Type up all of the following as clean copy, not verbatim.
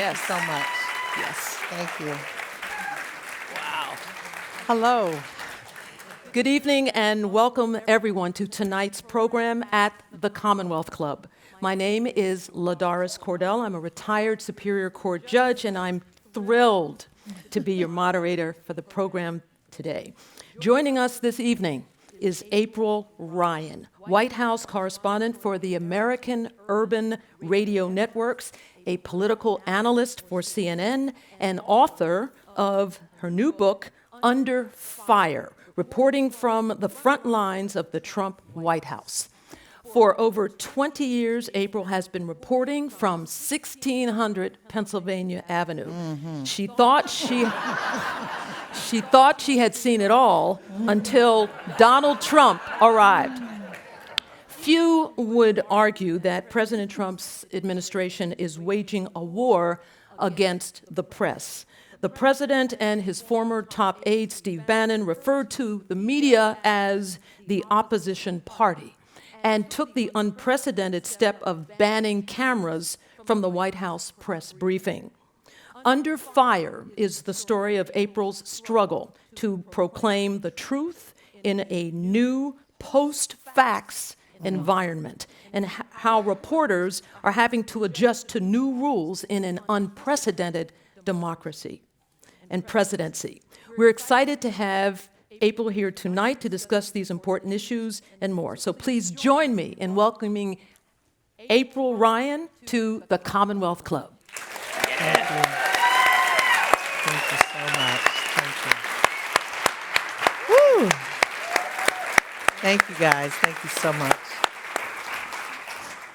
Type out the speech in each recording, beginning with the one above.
Yes. so much. Yes. Thank you. Wow. Hello. Good evening and welcome everyone to tonight's program at the Commonwealth Club. My name is Ladaris Cordell. I'm a retired Superior Court judge and I'm thrilled to be your moderator for the program today. Joining us this evening is April Ryan, White House correspondent for the American Urban Radio Networks, a political analyst for CNN, and author of her new book, Under Fire, reporting from the front lines of the Trump White House. For over 20 years, April has been reporting from 1600 Pennsylvania Avenue. She thought she had seen it all until Donald Trump arrived. Few would argue that President Trump's administration is waging a war against the press. The president and his former top aide, Steve Bannon, referred to the media as the opposition party and took the unprecedented step of banning cameras from the White House press briefing. Under Fire is the story of April's struggle to proclaim the truth in a new post-facts environment and how reporters are having to adjust to new rules in an unprecedented democracy and presidency. We're excited to have April here tonight to discuss these important issues and more. So please join me in welcoming April Ryan to the Commonwealth Club. Thank you. Thank you so much. Thank you. Woo. Thank you, guys. Thank you so much.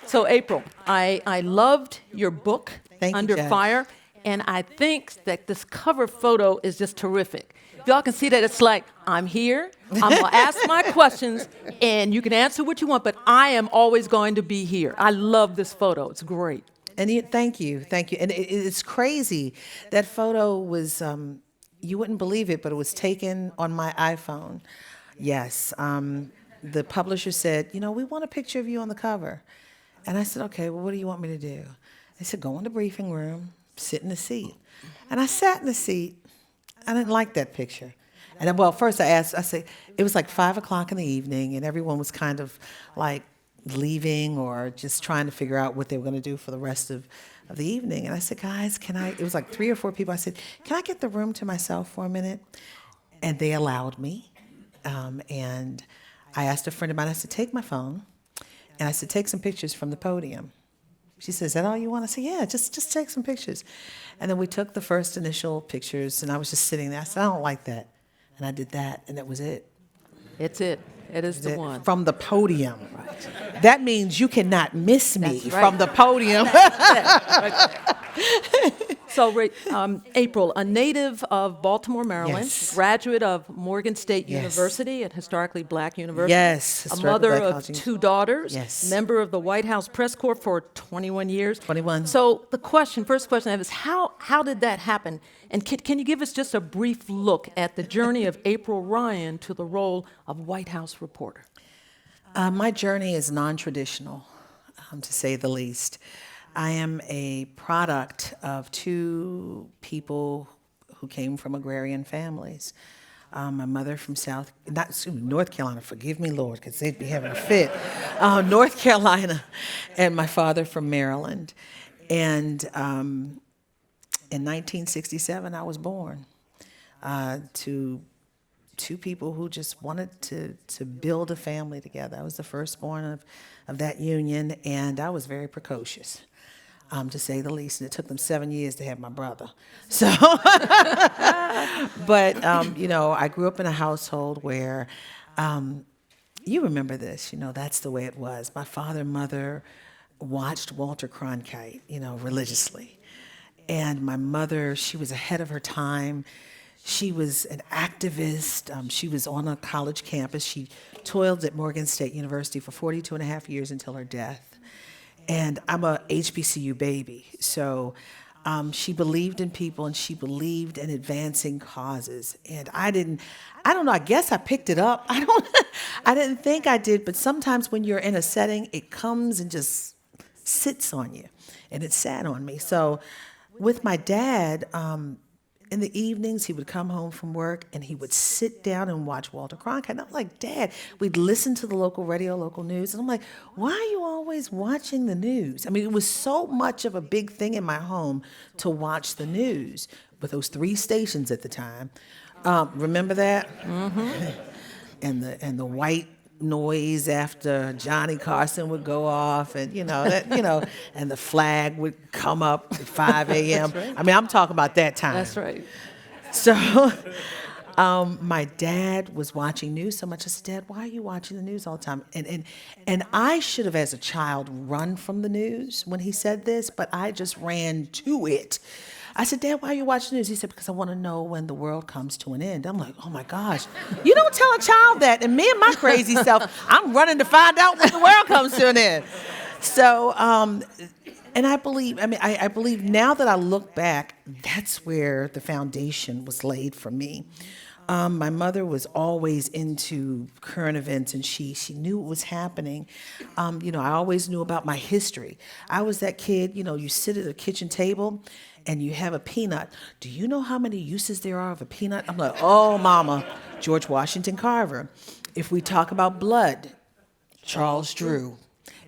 So April, I loved your book, Thank you, Under Judge. Fire, and I think that this cover photo is just terrific. If y'all can see that, it's like, I'm here, I'm gonna ask my questions, and you can answer what you want, but I am always going to be here. I love this photo, it's great. And thank you. And it's crazy. That photo was, you wouldn't believe it, but it was taken on my iPhone. Yes. The publisher said, we want a picture of you on the cover. And I said, okay, well, what do you want me to do? They said, go in the briefing room, sit in the seat. And I sat in the seat. I didn't like that picture. And then, well, first I said, it was like 5 o'clock in the evening, and everyone was kind of like leaving or just trying to figure out what they were going to do for the rest of the evening. And I said, guys, it was like 3 or 4 people. I said, can I get the room to myself for a minute? And they allowed me. And I asked a friend of mine, I said, take my phone. And I said, take some pictures from the podium. She said, is that all you want? I said, yeah, just take some pictures. And then we took the first initial pictures, and I was just sitting there. I said, I don't like that. And I did that, and that was it. It's it. It is the one. From the podium. Right. That means you cannot miss me from the podium. So, April, a native of Baltimore, Maryland, Yes. graduate of Morgan State Yes. University, a historically black university, Yes. a historical mother black of college. 2 daughters, Yes. member of the White House Press Corps for 21 years. 21. So the first question I have is, how did that happen? And can you give us just a brief look at the journey of April Ryan to the role of White House reporter? My journey is non-traditional, to say the least. I am a product of 2 people who came from agrarian families. My mother from North Carolina, forgive me, Lord, because they'd be having a fit. North Carolina, and my father from Maryland. And in 1967, I was born to 2 people who just wanted to build a family together. I was the firstborn of that union, and I was very precocious, to say the least. And it took them 7 years to have my brother. So, but I grew up in a household where, you remember this, that's the way it was. My father and mother watched Walter Cronkite, religiously. And my mother, she was ahead of her time. She was an activist. She was on a college campus. She toiled at Morgan State University for 42 and a half years until her death. And I'm a HBCU baby. So she believed in people and she believed in advancing causes. And I don't know, I guess I picked it up. I didn't think I did, but sometimes when you're in a setting, it comes and just sits on you. And it sat on me. So with my dad, in the evenings, he would come home from work and he would sit down and watch Walter Cronkite. And I'm like, Dad, we'd listen to the local radio, local news. And I'm like, why are you always watching the news? I mean, it was so much of a big thing in my home to watch the news with those 3 stations at the time. Remember that? And the white noise after Johnny Carson would go off, and and the flag would come up at 5 a.m. right. I mean, I'm talking about that time. That's right. So my dad was watching news so much. I said, Dad, why are you watching the news all the time? And I should have, as a child, run from the news when he said this, but I just ran to it. I said, Dad, why are you watching the news? He said, because I want to know when the world comes to an end. I'm like, oh my gosh, you don't tell a child that. And me and my crazy self, I'm running to find out when the world comes to an end. So, and I believe now that I look back, that's where the foundation was laid for me. My mother was always into current events, and she knew what was happening. I always knew about my history. I was that kid, you sit at a kitchen table and you have a peanut. Do you know how many uses there are of a peanut? I'm like, oh, Mama, George Washington Carver. If we talk about blood, Charles Drew.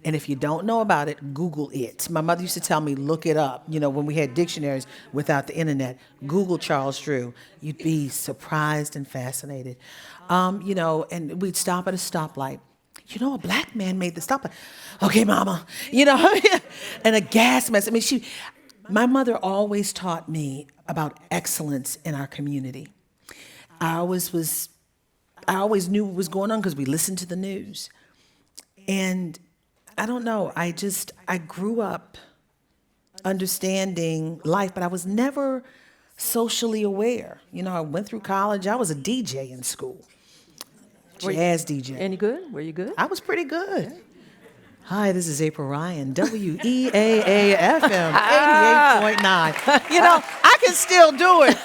And if you don't know about it, Google it. My mother used to tell me, look it up. When we had dictionaries without the internet, Google Charles Drew. You'd be surprised and fascinated. And we'd stop at a stoplight. A black man made the stoplight. Okay, Mama. And a gas mask. My mother always taught me about excellence in our community. I always knew what was going on because we listened to the news. And I don't know, I grew up understanding life, but I was never socially aware. I went through college, I was a DJ in school, jazz DJ. Any good? Were you good? I was pretty good. Hi, this is April Ryan, WEAA-FM 88.9. I can still do it.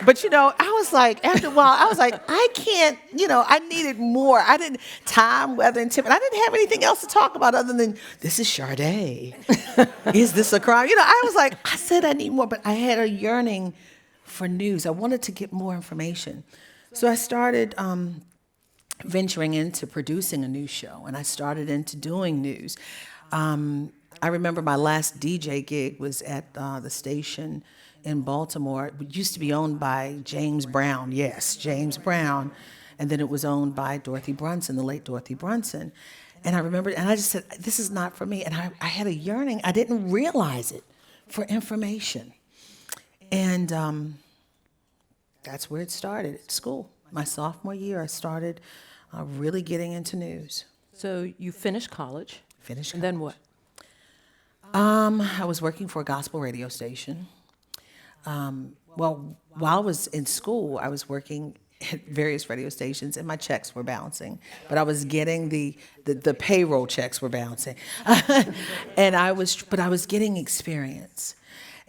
But, I was like, after a while, I can't, I needed more. I didn't, time, weather, and temperament. I didn't have anything else to talk about other than, this is Sade. Is this a crime? I said I need more, but I had a yearning for news. I wanted to get more information. So I started venturing into producing a news show, and I started into doing news. I remember my last DJ gig was at the station in Baltimore. It used to be owned by James Brown, yes, James Brown, and then it was owned by Dorothy Brunson, the late Dorothy Brunson. And I remember, and I just said, this is not for me. And I had a yearning, I didn't realize it, for information. And that's where it started, at school. My sophomore year, I started really getting into news. So you finished college. Finished And then what? I was working for a gospel radio station. While I was in school, I was working at various radio stations, and my checks were bouncing. But I was getting the payroll checks were bouncing, and I was getting experience.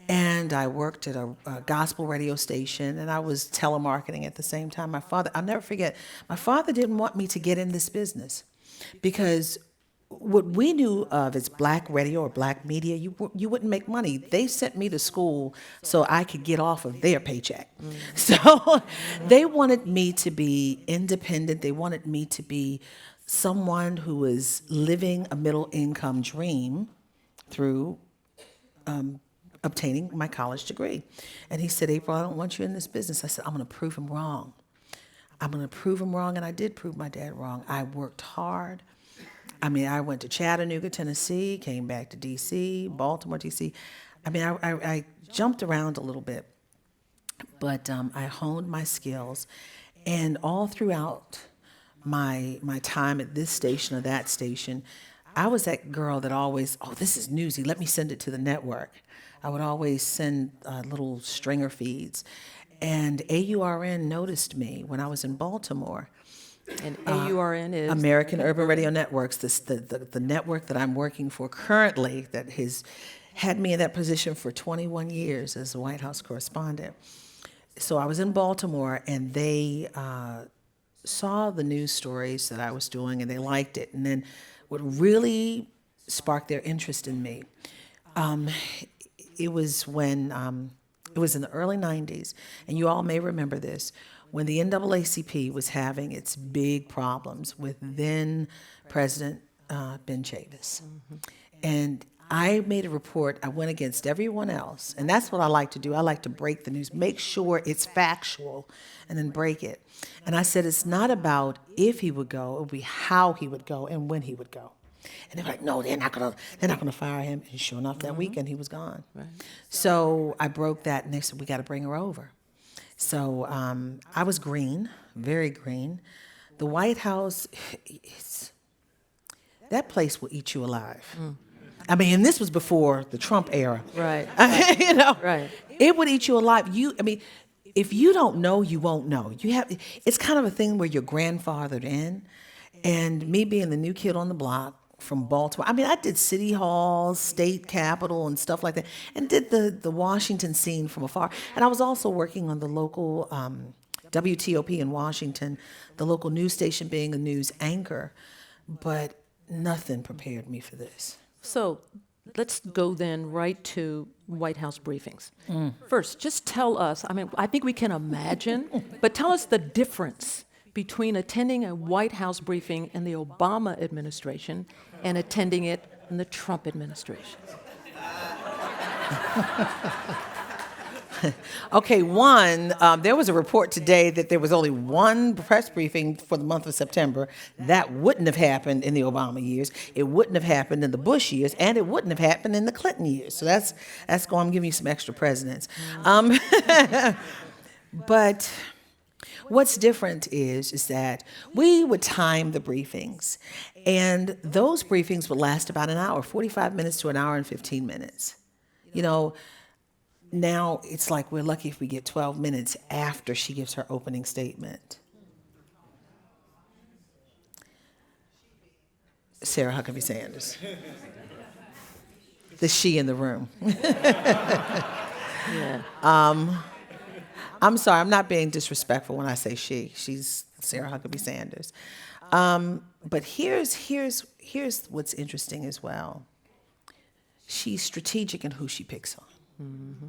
And I worked at a gospel radio station, and I was telemarketing at the same time. I'll never forget, my father didn't want me to get in this business because what we knew of as black radio or black media, you wouldn't make money. They sent me to school so I could get off of their paycheck. So they wanted me to be independent. They wanted me to be someone who was living a middle income dream through obtaining my college degree. And he said, April, I don't want you in this business. I said, I'm going to prove him wrong. I'm going to prove him wrong. And I did prove my dad wrong. I worked hard. I went to Chattanooga, Tennessee, came back to D.C., Baltimore, D.C. I jumped around a little bit, but I honed my skills. And all throughout my time at this station or that station, I was that girl that always, this is newsy, let me send it to the network. I would always send little stringer feeds. And AURN noticed me when I was in Baltimore. And AURN is? American Urban Radio Networks, the network that I'm working for currently, that has had me in that position for 21 years as a White House correspondent. So I was in Baltimore, and they saw the news stories that I was doing, and they liked it. And then what really sparked their interest in me it was when it was in the early 90s, and you all may remember this, when the NAACP was having its big problems with then President Ben Chavis. And I made a report. I went against everyone else. And that's what I like to do. I like to break the news, make sure it's factual, and then break it. And I said, it's not about if he would go, it would be how he would go and when he would go. And they were like, no, they're not gonna fire him. And sure enough, that weekend he was gone. Right. So I broke that, and they said, we got to bring her over. So I was green, very green. The White House, that place will eat you alive. I mean, and this was before the Trump era. Right. You know, Right. It would eat you alive. If you don't know, you won't know. It's kind of a thing where you're grandfathered in. And me being the new kid on the block from Baltimore, I did City Hall, State Capitol, and stuff like that, and did the Washington scene from afar. And I was also working on the local WTOP in Washington, the local news station, being a news anchor. But nothing prepared me for this. So let's go then right to White House briefings. First, just tell us, I think we can imagine, but tell us the difference between attending a White House briefing in the Obama administration and attending it in the Trump administration. Okay, there was a report today that there was only one press briefing for the month of September. That wouldn't have happened in the Obama years. It wouldn't have happened in the Bush years, and it wouldn't have happened in the Clinton years. So that's going. I'm giving you some extra presidents. But what's different is that we would time the briefings, and those briefings would last about an hour, 45 minutes to an hour and 15 minutes. Now it's like we're lucky if we get 12 minutes after she gives her opening statement. Sarah Huckabee Sanders. The she in the room. Yeah. I'm sorry, I'm not being disrespectful when I say she. She's Sarah Huckabee Sanders. But here's what's interesting as well. She's strategic in who she picks on. Mm-hmm.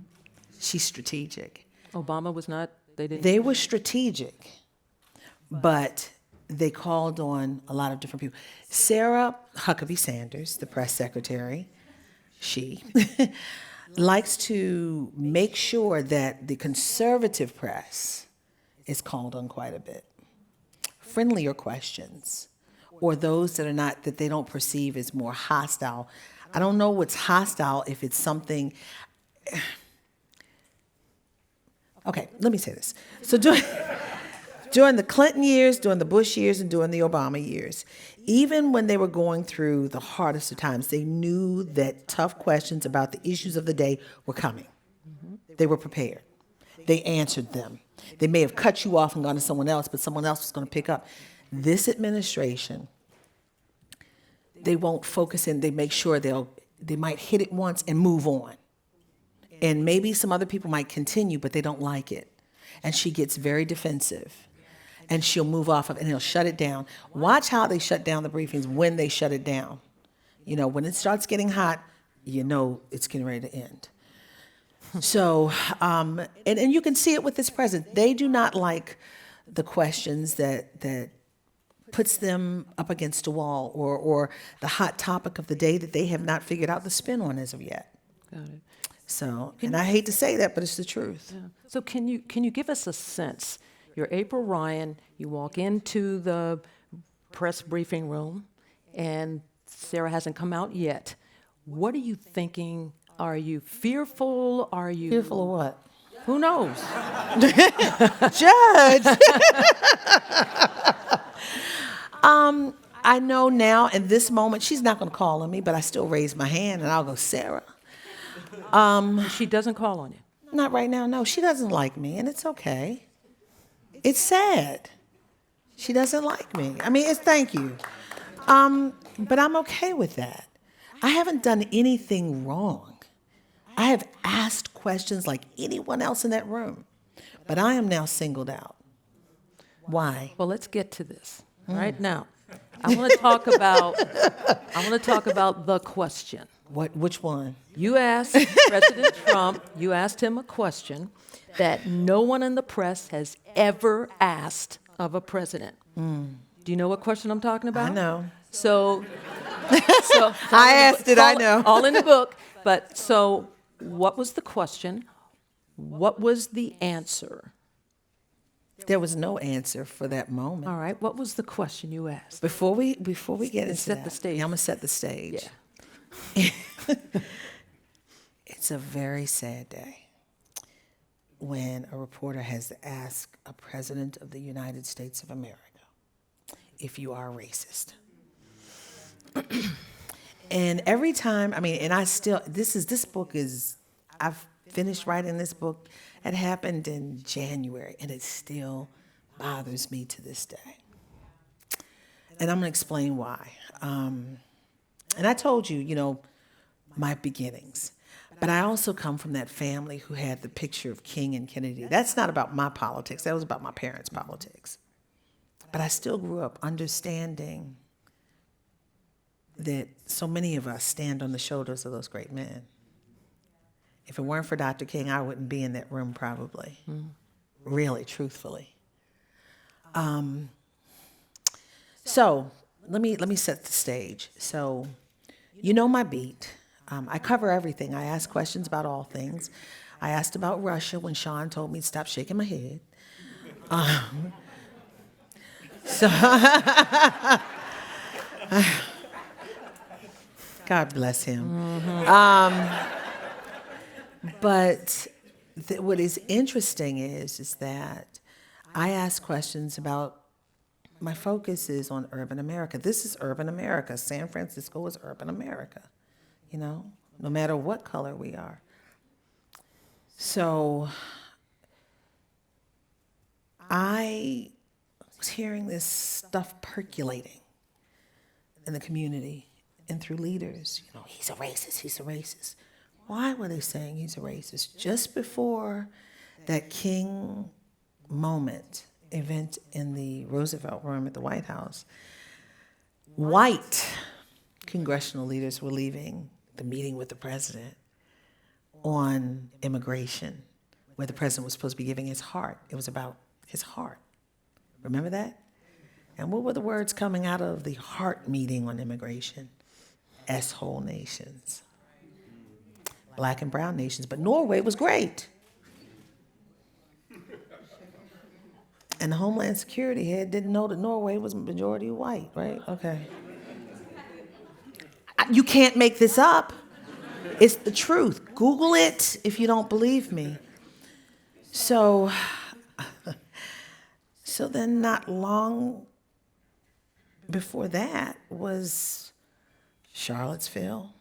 She's strategic. Obama was not, They were strategic, but they called on a lot of different people. Sarah Huckabee Sanders, the press secretary, she likes to make sure that the conservative press is called on quite a bit. Friendlier questions, or those that they don't perceive as more hostile. I don't know what's hostile if it's something. Okay, let me say this. So during the Clinton years, during the Bush years, and during the Obama years, even when they were going through the hardest of times, they knew that tough questions about the issues of the day were coming. Mm-hmm. They were prepared. They answered them. They may have cut you off and gone to someone else, but someone else was going to pick up. This administration, they won't focus in. They make sure they might hit it once and move on. And maybe some other people might continue, but they don't like it. And she gets very defensive. And she'll move off of it, and he'll shut it down. Watch how they shut down the briefings when they shut it down. When it starts getting hot, it's getting ready to end. So, and you can see it with this president. They do not like the questions that puts them up against a wall, or the hot topic of the day that they have not figured out the spin on as of yet. got it. So, and I hate to say that, but it's the truth. Yeah. So can you give us a sense? You're April Ryan, you walk into the press briefing room, and Sarah hasn't come out yet. What are you thinking? Are you fearful? Are you... Fearful of what? Who knows? Judge! I know now, in this moment, she's not going to call on me, but I still raise my hand, and I'll go, Sarah. She doesn't call on you? Not right now, no. She doesn't like me, and it's okay. It's sad. She doesn't like me. Thank you. But I'm okay with that. I haven't done anything wrong. I have asked questions like anyone else in that room, but I am now singled out. Why? Well, let's get to this right now. I want to talk about the question. Which one? You asked President Trump, you asked him a question that no one in the press has ever asked of a president. Do you know what question I'm talking about? I know. So I asked it, I know. All in the book. But so what was the question? What was the answer? There was no answer for that moment. All right, what was the question you asked? Before we get into set that, the stage. yeah, I'm gonna set the stage. Yeah. It's a very sad day when a reporter has to ask a president of the United States of America if you are a racist. And every time, I mean, and I still, this book is, I've finished writing this book. It happened in January, and it still bothers me to this day. And I'm going to explain why. And I told you, you know, my beginnings. But I also come from that family who had the picture of King and Kennedy. That's not about my politics. That was about my parents' politics. But I still grew up understanding that so many of us stand on the shoulders of those great men. If it weren't for Dr. King, I wouldn't be in that room probably. Really, truthfully. So let me set the stage. So you know my beat. I cover everything. I ask questions about all things. I asked about Russia when Sean told me to stop shaking my head. God bless him. But what is interesting is that I ask questions about, my focus is on urban America. This is urban America. San Francisco is urban America, you know, no matter what color we are. So I was hearing this stuff percolating in the community and through leaders. You know, he's a racist, he's a racist. Why were they saying he's a racist? Just before that King moment event in the Roosevelt Room at the White House, white congressional leaders were leaving the meeting with the president on immigration, where the president was supposed to be giving his heart. It was about his heart. Remember that? And what were the words coming out of the heart meeting on immigration? S-hole nations. Black and brown nations. But Norway was great. And the Homeland Security head didn't know that Norway was majority white, right? Okay. You can't make this up. It's the truth. Google it if you don't believe me. So then not long before that was Charlottesville,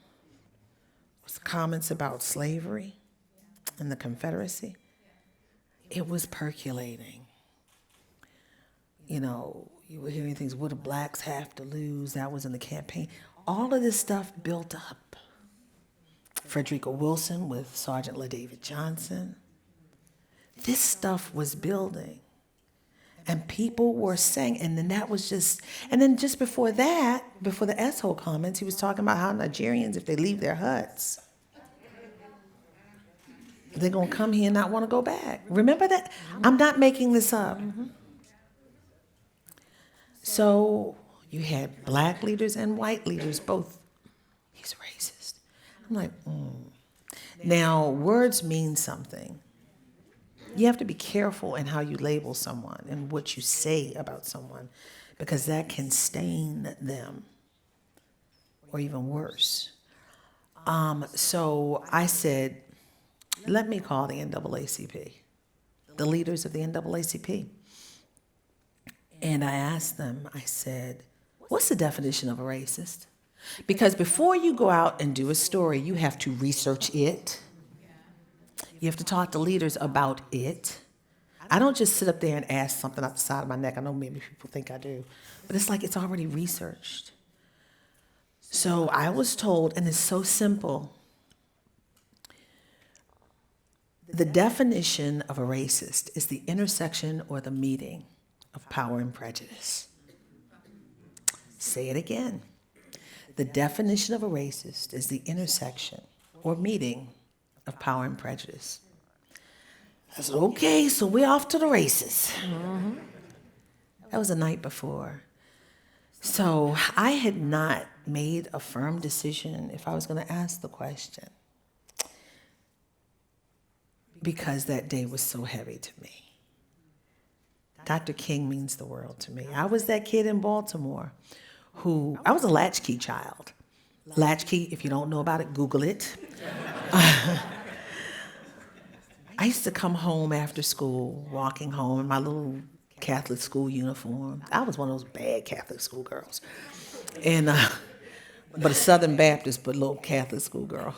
was comments about slavery and the Confederacy. It was percolating. You know, you were hearing things, what do blacks have to lose? That was in the campaign. All of this stuff built up. Frederica Wilson with Sergeant LaDavid Johnson. This stuff was building. And people were saying, and then that was just, and then just before that, before the S-hole comments, he was talking about how Nigerians, if they leave their huts, they're going to come here and not want to go back. Remember that? I'm not making this up. So you had black leaders and white leaders both. He's racist. I'm like, Now, words mean something. You have to be careful in how you label someone and what you say about someone, because that can stain them, or even worse. So I said, let me call the NAACP, the leaders of the NAACP. And I asked them, I said, what's the definition of a racist? Because before you go out and do a story, you have to research it. You have to talk to leaders about it. I don't just sit up there and ask something out the side of my neck. I know maybe people think I do, but it's like it's already researched. So I was told, and it's so simple, the definition of a racist is the intersection or the meeting of power and prejudice. Say it again. The definition of a racist is the intersection or meeting of power and prejudice. I said, okay, so we're off to the races. That was the night before. So I had not made a firm decision if I was going to ask the question, because that day was so heavy to me. Dr. King means the world to me. I was that kid in Baltimore I was a latchkey child. Latchkey, if you don't know about it, Google it. I used to come home after school, walking home in my little Catholic school uniform. I was one of those bad Catholic school girls. And, but a Southern Baptist, but little Catholic school girl.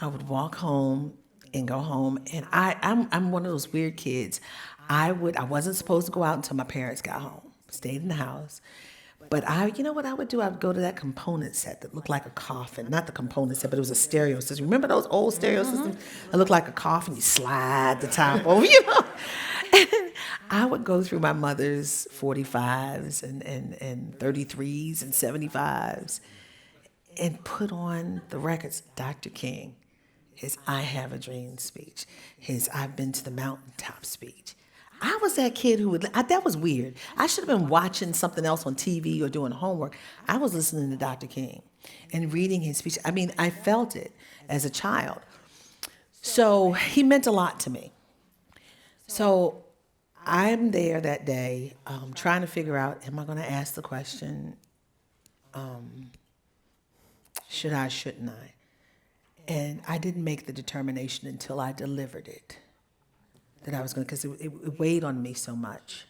I would walk home and go home, and I'm one of those weird kids. I wasn't supposed to go out until my parents got home. Stayed in the house. But you know what I would do? I would go to that component set that looked like a coffin. Not the component set, but it was a stereo system. Remember those old stereo systems? It looked like a coffin. You slide the top over, And I would go through my mother's 45s and 33s and 75s and put on the records. Dr. King, his I Have a Dream speech, his I've Been to the Mountaintop speech. I was that kid that was weird. I should have been watching something else on TV or doing homework. I was listening to Dr. King and reading his speech. I mean, I felt it as a child. So he meant a lot to me. So I'm there that day trying to figure out, am I going to ask the question, should I, shouldn't I? And I didn't make the determination until I delivered it. That I was going to, because it weighed on me so much.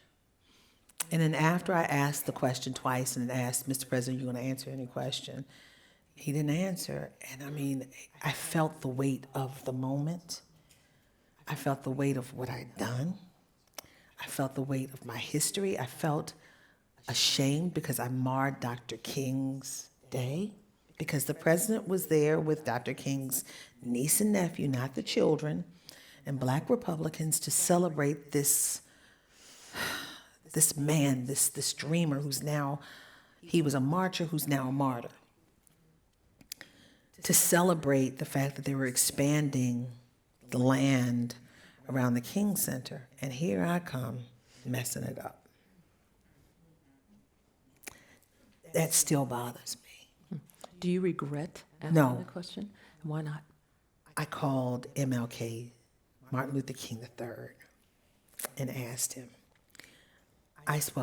And then after I asked the question twice and asked, Mr. President, you going to answer any question? He didn't answer. And I mean, I felt the weight of the moment. I felt the weight of what I'd done. I felt the weight of my history. I felt ashamed because I marred Dr. King's day, because the president was there with Dr. King's niece and nephew, not the children, and Black Republicans to celebrate this man, this dreamer he was a marcher who's now a martyr. To celebrate the fact that they were expanding the land around the King Center. And here I come messing it up. That still bothers me. Do you regret asking No. the question? Why not? I called MLK, Martin Luther King III, and asked him.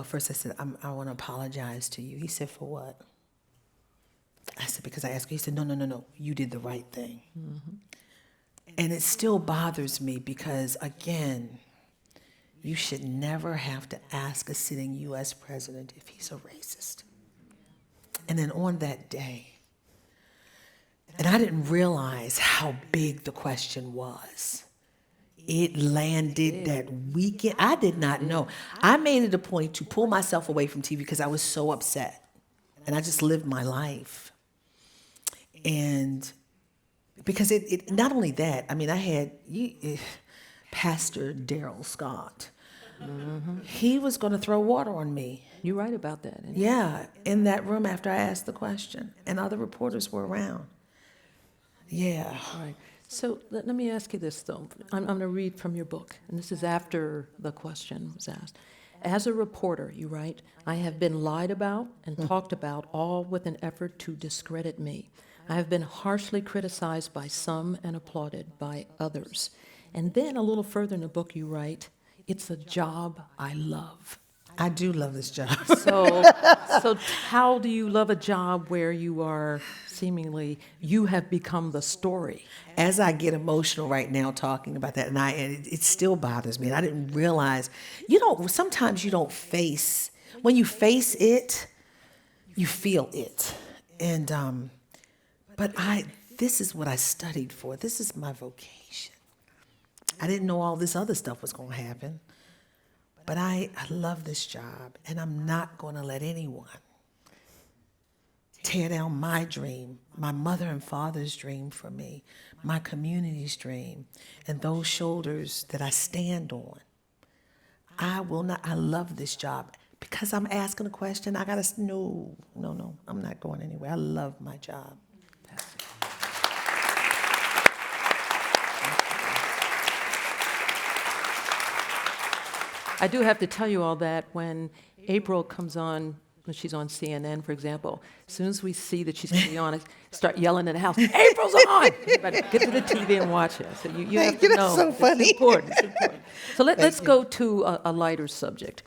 First I said, I want to apologize to you. He said, for what? I said, because I asked you. He said, no, you did the right thing. Mm-hmm. And it still bothers me because, again, you should never have to ask a sitting U.S. president if he's a racist. And then on that day, and I didn't realize how big the question was. It landed that weekend. I did not know. I made it a point to pull myself away from TV because I was so upset. And I just lived my life. And because it not only that, I mean, I had Pastor Darrell Scott. Mm-hmm. He was going to throw water on me. You're right about that. Yeah, in that room after I asked the question. And other reporters were around. Yeah. Right. So let me ask you this, though. I'm going to read from your book, and this is after the question was asked. As a reporter, you write, I have been lied about and talked about, all with an effort to discredit me. I have been harshly criticized by some and applauded by others. And then a little further in the book, you write, it's a job I love. I do love this job. So how do you love a job where you have become the story? As I get emotional right now talking about that, and it still bothers me. And I didn't realize, sometimes you don't when you face it, you feel it. And, but this is what I studied for. This is my vocation. I didn't know all this other stuff was going to happen. But I love this job, and I'm not going to let anyone tear down my dream, my mother and father's dream for me, my community's dream, and those shoulders that I stand on. I will not. I love this job. because I'm asking a question, I gotta, no, I'm not going anywhere. I love my job. I do have to tell you all that when April comes on, when she's on CNN, for example, as soon as we see that she's going to be on, I start yelling in the house, April's on! Everybody get to the TV and watch it. So you have Thank you, to that's know. so funny. It's important. It's important. So let's you. go to a lighter subject.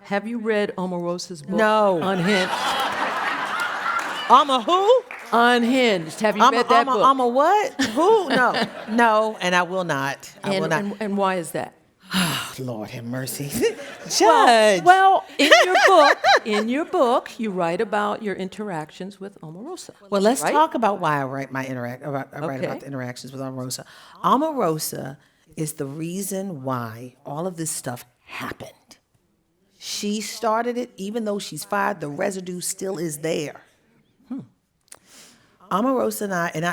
Have you read Omarosa's book? No. Unhinged. I'm a who? Unhinged. Have you read that book? I'm a what? Who? No. No, and I will not. I will not. And why is that? Lord have mercy. Judge. Well, in your book, you write about your interactions with Omarosa. Well, let's right? talk about why I write about Okay. the interactions with Omarosa. Omarosa is the reason why all of this stuff happened. She started it, even though she's fired, the residue still is there. Omarosa and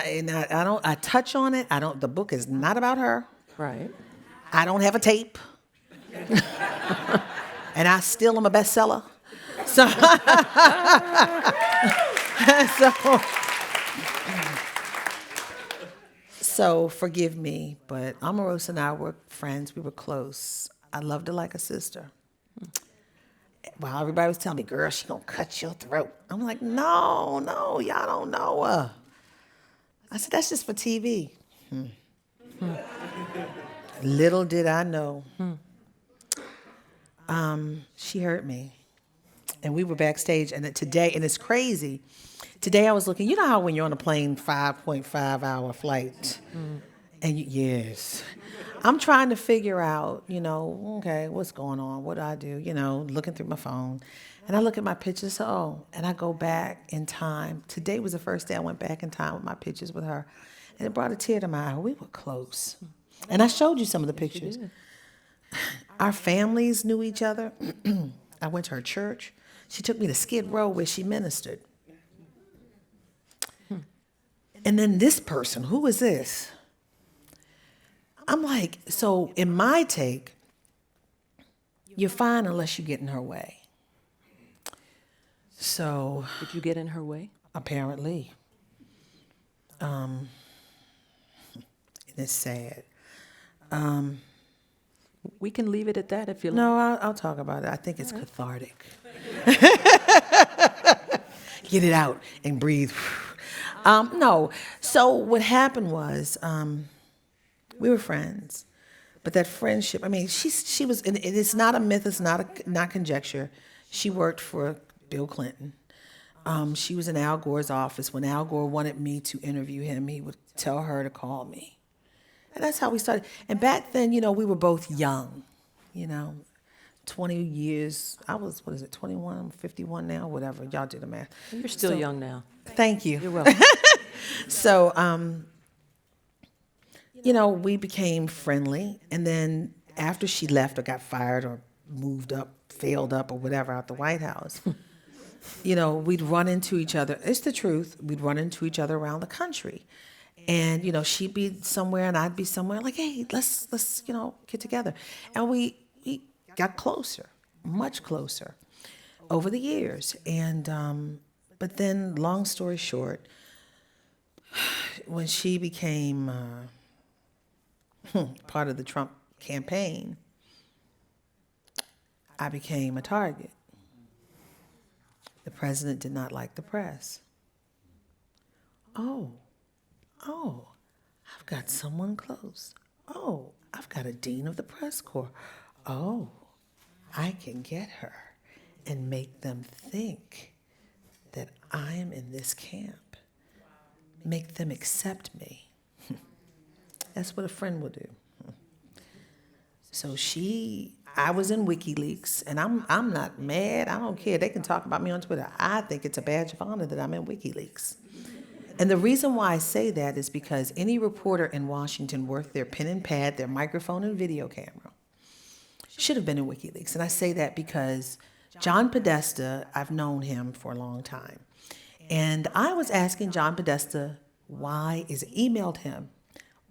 I touch on it. The book is not about her. Right. I don't have a tape. And I still am a bestseller. So, so forgive me, but Omarosa and I were friends. We were close. I loved her like a sister. While everybody was telling me, girl, she gonna cut your throat. I'm like, no, y'all don't know her. I said, that's just for TV. Little did I know. She hurt me. And we were backstage, and today, and it's crazy. Today I was looking, you know how when you're on a plane, 5.5 hour flight, and yes. I'm trying to figure out, okay, what's going on? What do I do? Looking through my phone. And I look at my pictures, and I go back in time. Today was the first day I went back in time with my pictures with her. And it brought a tear to my eye. We were close. And I showed you some of the pictures. Our families knew each other. I went to her church. She took me to Skid Row where she ministered. And then this person, who is this? I'm like, so in my take, you're fine unless you get in her way. So. Did you get in her way? Apparently. And it's sad. We can leave it at that if you like. No, I'll talk about it. I think it's cathartic. Get it out and breathe. No. So what happened was we were friends, but that friendship. I mean, she was. And it is not a myth. It's not conjecture. She worked for Bill Clinton. She was in Al Gore's office. When Al Gore wanted me to interview him, he would tell her to call me. And that's how we started. And back then, we were both young, 20 years. I was, 21? I'm 51 now, whatever. Y'all do the math. You're still young now. Thank you. You're welcome. So, we became friendly. And then after she left or got fired or moved up, failed up or whatever out the White House, we'd run into each other. It's the truth. We'd run into each other around the country. And, she'd be somewhere and I'd be somewhere like, hey, let's get together. And we got closer, much closer over the years. And, but then long story short, when she became part of the Trump campaign, I became a target. The president did not like the press. Oh, I've got someone close. Oh, I've got a dean of the press corps. Oh, I can get her and make them think that I am in this camp. Make them accept me. That's what a friend will do. So I was in WikiLeaks, and I'm not mad. I don't care. They can talk about me on Twitter. I think it's a badge of honor that I'm in WikiLeaks. And the reason why I say that is because any reporter in Washington worth their pen and pad, their microphone and video camera, should have been in WikiLeaks. And I say that because John Podesta, I've known him for a long time. And I was asking John Podesta emailed him,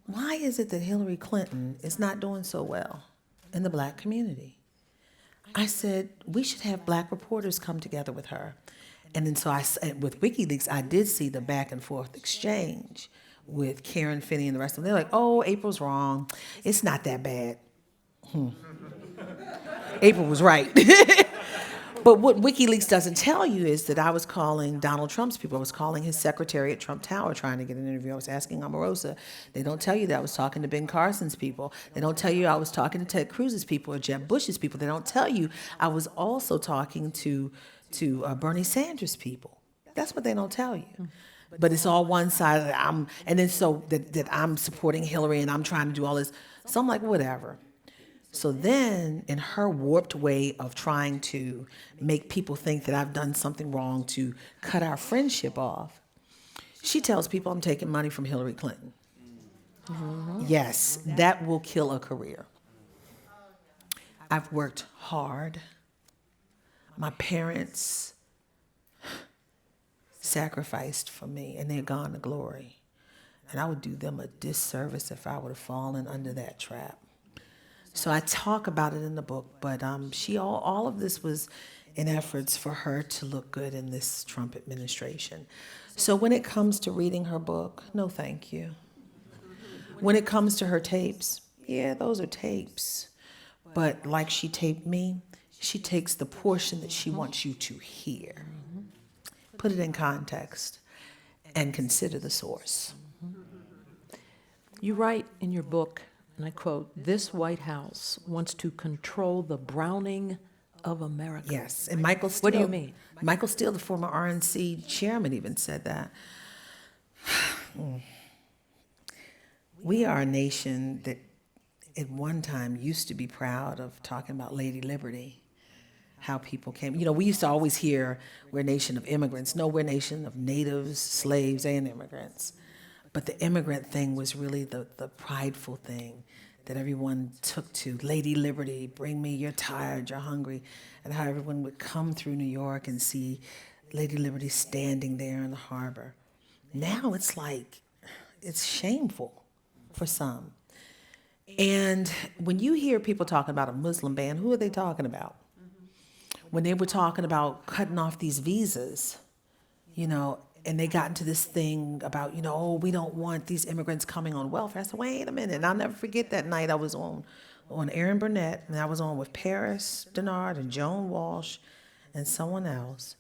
why is it that Hillary Clinton is not doing so well in the black community? I said, we should have black reporters come together with her. And then so with WikiLeaks, I did see the back and forth exchange with Karen Finney and the rest of them. They're like, oh, April's wrong. It's not that bad. April was right. But what WikiLeaks doesn't tell you is that I was calling Donald Trump's people. I was calling his secretary at Trump Tower trying to get an interview. I was asking Omarosa. They don't tell you that I was talking to Ben Carson's people. They don't tell you I was talking to Ted Cruz's people or Jeb Bush's people. They don't tell you I was also talking to Bernie Sanders' people. That's what they don't tell you. But it's all one side. And then so that I'm supporting Hillary and I'm trying to do all this. So I'm like, whatever. So then, in her warped way of trying to make people think that I've done something wrong to cut our friendship off, she tells people I'm taking money from Hillary Clinton. Mm-hmm. Yes, that will kill a career. I've worked hard. My parents sacrificed for me, and they're gone to glory. And I would do them a disservice if I would have fallen under that trap. So I talk about it in the book, but all of this was in efforts for her to look good in this Trump administration. So when it comes to reading her book, no thank you. When it comes to her tapes, yeah, those are tapes. But like she taped me, she takes the portion that she wants you to hear, put it in context, and consider the source. You write in your book, and I quote, "This White House wants to control the Browning of America." Yes, and Michael Steele. What do you mean? Michael Steele, the former RNC chairman, even said that. We are a nation that at one time used to be proud of talking about Lady Liberty, how people came. You know, we used to always hear we're a nation of immigrants. No, we're a nation of natives, slaves, and immigrants. But the immigrant thing was really the prideful thing that everyone took to. Lady Liberty, bring me, you're tired, you're hungry. And how everyone would come through New York and see Lady Liberty standing there in the harbor. Now it's like, it's shameful for some. And when you hear people talking about a Muslim ban, who are they talking about? When they were talking about cutting off these visas, you know, and they got into this thing about, you know, oh, we don't want these immigrants coming on welfare. I said, wait a minute. And I'll never forget that night I was on Aaron Burnett, and I was on with Paris Denard and Joan Walsh and someone else.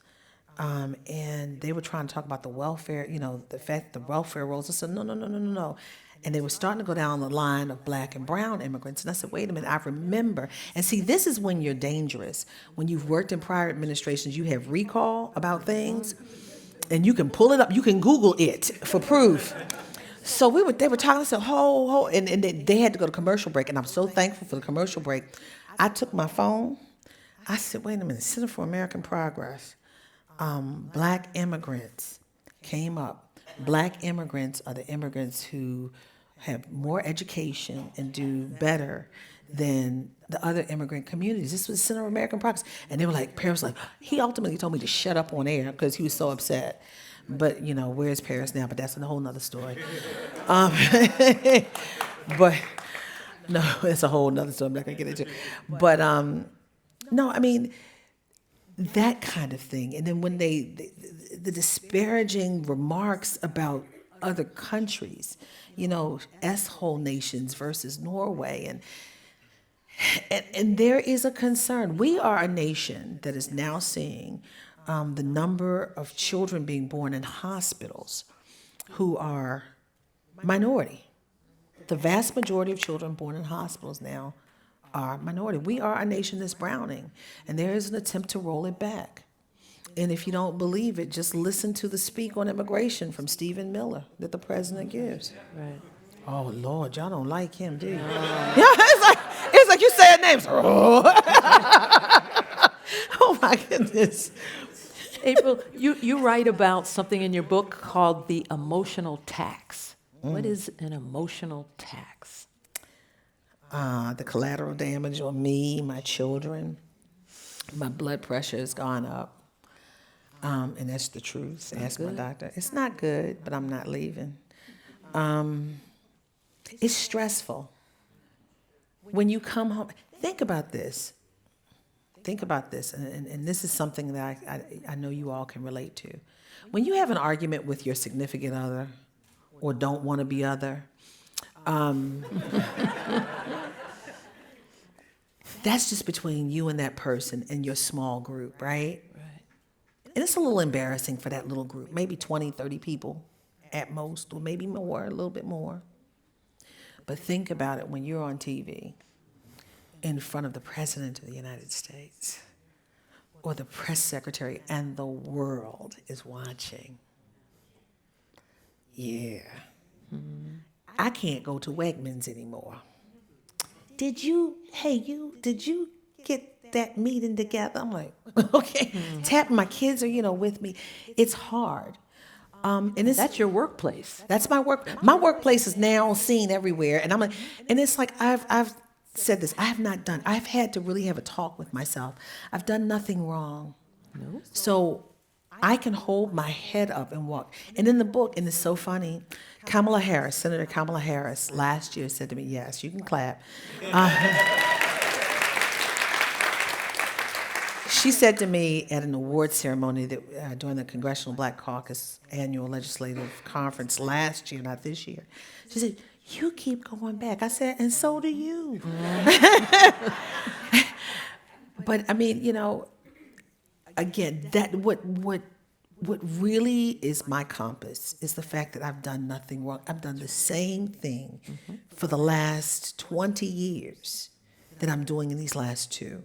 And they were trying to talk about the welfare, you know, the fact the welfare rolls. I said, no. And they were starting to go down the line of black and brown immigrants. And I said, wait a minute, I remember. And see, this is when you're dangerous. When you've worked in prior administrations, you have recall about things. And you can pull it up. You can Google it for proof. So they were talking. I said, ho, and they had to go to commercial break. And I'm so thankful for the commercial break. I took my phone. I said, wait a minute, Center for American Progress. Black immigrants came up. Black immigrants are the immigrants who have more education and do better than the other immigrant communities. This was Center for American Progress. And they were like, Paris was like, he ultimately told me to shut up on air because he was so upset. But, you know, where's Paris now? But that's a whole nother story. But, no, it's a whole nother story I'm not going to get into. But, no, I mean, that kind of thing. And then when the disparaging remarks about other countries, you know, S-hole nations versus Norway, and there is a concern. We are a nation that is now seeing the number of children being born in hospitals who are minority. The vast majority of children born in hospitals now are minority. We are a nation that's browning, and there is an attempt to roll it back. And if you don't believe it, just listen to the speak on immigration from Stephen Miller that the president gives. Right. Oh, Lord, y'all don't like him, do you? Yeah, it's like you said names. Oh, my goodness. April, you write about something in your book called the emotional tax. What is an emotional tax? The collateral damage on me, my children. My blood pressure has gone up. And that's the truth. Ask my doctor. It's not good, but I'm not leaving. It's stressful. When you come home, think about this. think about this, and this is something that I know you all can relate to. When you have an argument with your significant other or don't want to be other, that's just between you and that person and your small group, right? Right. And it's a little embarrassing for that little group, maybe 20, 30 people at most, or maybe more, a little bit more. But think about it when you're on TV in front of the President of the United States or the press secretary and the world is watching. Yeah. I can't go to Wegmans anymore. Did you get that meeting together? I'm like, okay. Tapping my kids are, with me. It's hard. And That's your workplace. that's my work. My workplace is now seen everywhere, and I'm like, and it's like I've said this. I've had to really have a talk with myself. I've done nothing wrong. No. So I can hold my head up and walk. And in the book, and it's so funny, Senator Kamala Harris, last year said to me, yes, you can clap. She said to me at an award ceremony that during the Congressional Black Caucus annual legislative conference last year, not this year, she said, you keep going back. I said, and so do you. But I mean, again, that what really is my compass is the fact that I've done nothing wrong. I've done the same thing for the last 20 years that I'm doing in these last 2.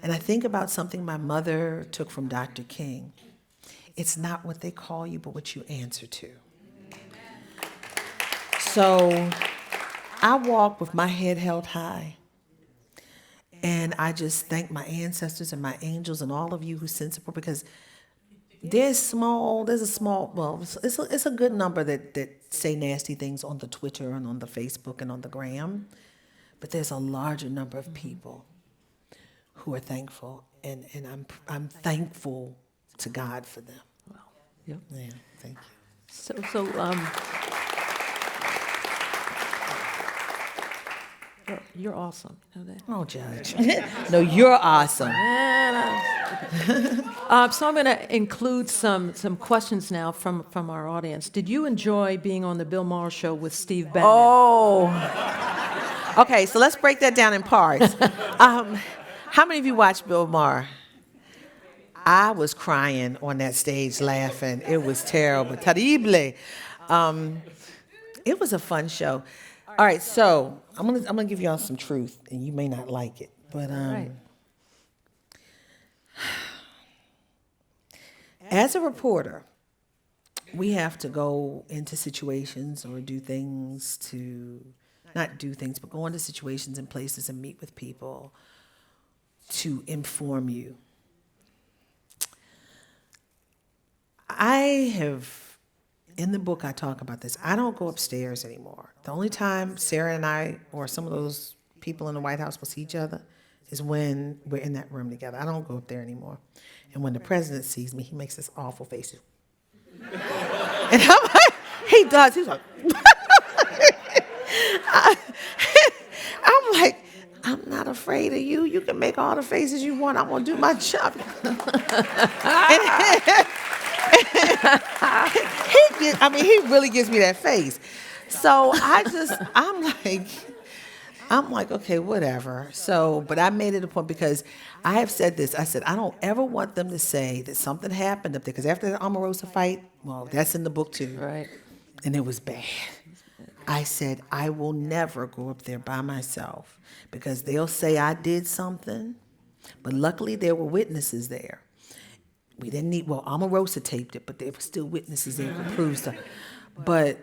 And I think about something my mother took from Dr. King. It's not what they call you, but what you answer to. So I walk with my head held high. And I just thank my ancestors and my angels and all of you who send support, because there's a good number that say nasty things on the Twitter and on the Facebook and on the gram. But there's a larger number of people who are thankful, and I'm thankful to God for them. Well, yeah. Yeah, thank you. So you're awesome. You know that? Oh, Judge. No, you're awesome. So I'm going to include some questions now from our audience. Did you enjoy being on the Bill Maher Show with Steve Bannon? Oh. Okay, so let's break that down in parts. How many of you watched Bill Maher? I was crying on that stage laughing. It was terrible. Terrible. It was a fun show. All right, so I'm gonna give y'all some truth, and you may not like it, but Right. As a reporter, we have to go into situations or but go into situations and places and meet with people to inform you. In the book I talk about this, I don't go upstairs anymore. The only time Sarah and I or some of those people in the White House will see each other is when we're in that room together. I don't go up there anymore. And when the president sees me, he makes this awful face. And I'm like, he does. He's like, I'm like, I'm not afraid of you. You can make all the faces you want. I'm going to do my job. He really gives me that face. So I'm like, okay, whatever. So, but I made it a point because I have said this. I said, I don't ever want them to say that something happened up there. Because after the Omarosa fight, well, that's in the book too. Right. And it was bad. I said, I will never go up there by myself because they'll say I did something. But luckily there were witnesses there. We didn't need, Omarosa taped it, but there were still witnesses there who prove stuff. But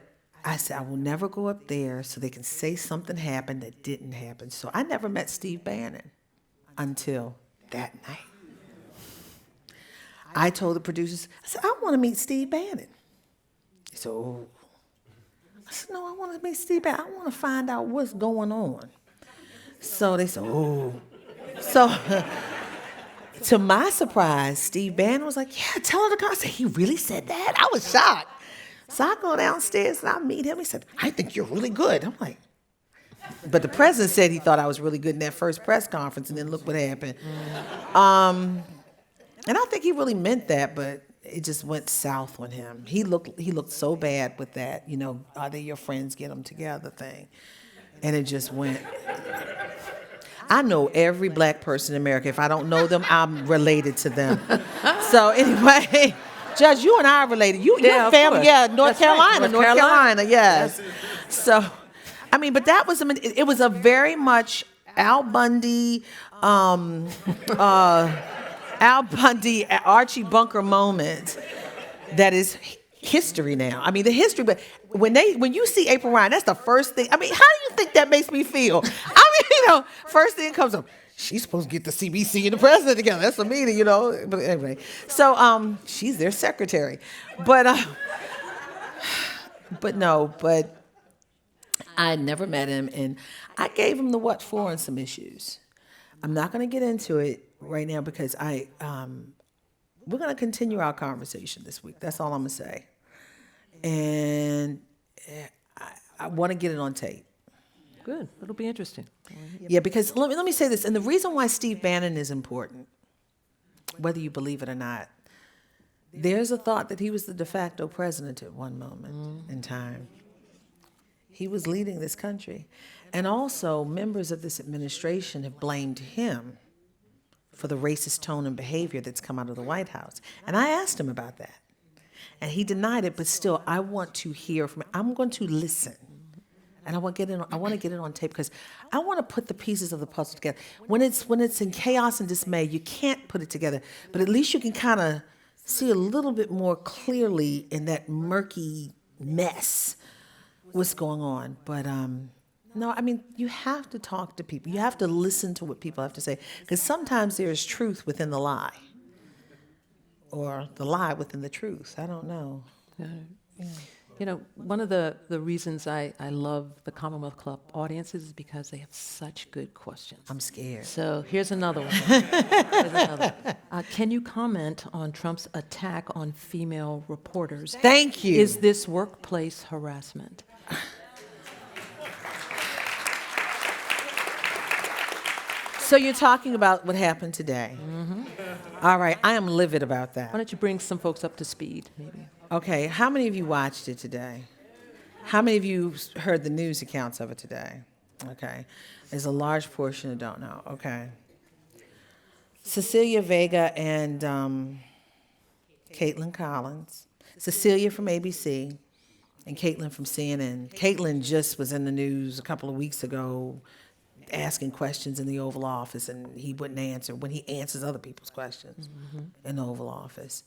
I said, I will never go up there so they can say something happened that didn't happen. So I never met Steve Bannon until that night. I told the producers, I said, I want to meet Steve Bannon. They said, oh. I said, no, I want to meet Steve Bannon. I want to find out what's going on. So they said, oh. So to my surprise, Steve Bannon was like, yeah, tell her to come. I said, he really said that? I was shocked. So I go downstairs and I meet him. He said, I think you're really good. I'm like, But the president said he thought I was really good in that first press conference, and then look what happened. And I think he really meant that, but it just went south on him. He looked so bad with that, are they your friends, get them together thing. And it just went. I know every black person in America. If I don't know them, I'm related to them. So anyway, Judge, you and I are related. Your of family, course. yeah, North That's right, Carolina, North Carolina. yes. So, I mean, but that was, it was a very much Al Bundy, Archie Bunker moment that is history now. I mean, the history, but when you see April Ryan, that's the first thing. I mean, how do you think that makes me feel? I mean, first thing comes up, she's supposed to get the CBC and the president together. That's a meeting, But anyway, so she's their secretary. But I never met him, and I gave him the what for on some issues. I'm not going to get into it right now because we're going to continue our conversation this week. That's all I'm going to say. And I want to get it on tape. Good. It'll be interesting. Yeah, because let me say this. And the reason why Steve Bannon is important, whether you believe it or not, there's a thought that he was the de facto president at one moment in time. He was leading this country. And also, members of this administration have blamed him for the racist tone and behavior that's come out of the White House. And I asked him about that. And he denied it, but still, I want to hear from him. I'm going to listen. And I want to get it on tape because I want to put the pieces of the puzzle together. When it's in chaos and dismay, you can't put it together. But at least you can kind of see a little bit more clearly in that murky mess what's going on. But no, I mean, you have to talk to people. You have to listen to what people have to say. Because sometimes there is truth within the lie. Or the lie within the truth. I don't know. Yeah. One of the reasons I love the Commonwealth Club audiences is because they have such good questions. I'm scared. So here's another one. Can you comment on Trump's attack on female reporters? Thank you. Is this workplace harassment? So you're talking about what happened today. Mm-hmm. All right, I am livid about that. Why don't you bring some folks up to speed, maybe? Okay, how many of you watched it today? How many of you heard the news accounts of it today? Okay, there's a large portion that don't know. Okay. Cecilia Vega and Caitlin Collins. Cecilia from ABC and Caitlin from CNN. Caitlin just was in the news a couple of weeks ago asking questions in the Oval Office, and he wouldn't answer when he answers other people's questions in the Oval Office.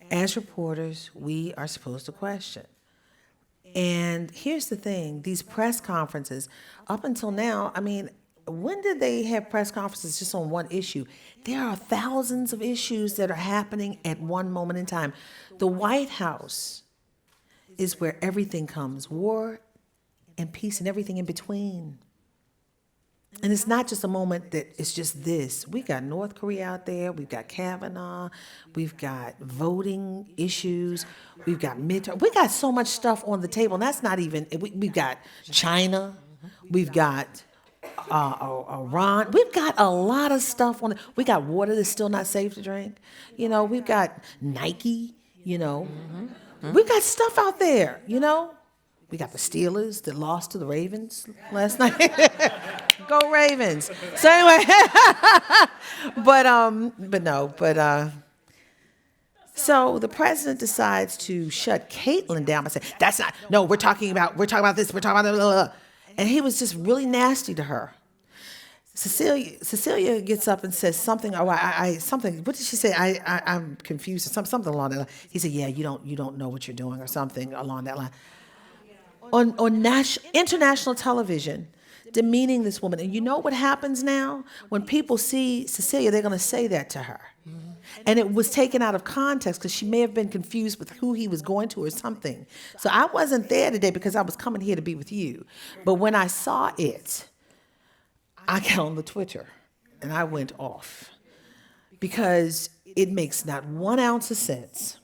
As reporters, we are supposed to question. And here's the thing, these press conferences, up until now, I mean, when did they have press conferences just on one issue? There are thousands of issues that are happening at one moment in time. The White House is where everything comes, war and peace and everything in between. And it's not just a moment that it's just this. We got North Korea out there. We've got Kavanaugh. We've got voting issues. We've got midterm. We got so much stuff on the table. And that's not even, we've got China. We've got Iran. We've got a lot of stuff on it. We got water that's still not safe to drink. We've got Nike, We've got stuff out there, We got the Steelers that lost to the Ravens last night. Go Ravens. So anyway, so the president decides to shut Caitlin down by saying, we're talking about this, blah, blah, blah. And he was just really nasty to her. Cecilia gets up and says something. Something. What did she say? I'm confused. Something along that line. He said, "Yeah, you don't know what you're doing," or something along that line. On international television, demeaning this woman. And you know what happens now? When people see Cecilia, they're going to say that to her. Mm-hmm. And it was taken out of context because she may have been confused with who he was going to or something. So I wasn't there today because I was coming here to be with you. But when I saw it, I got on the Twitter and I went off because it makes not 1 ounce of sense.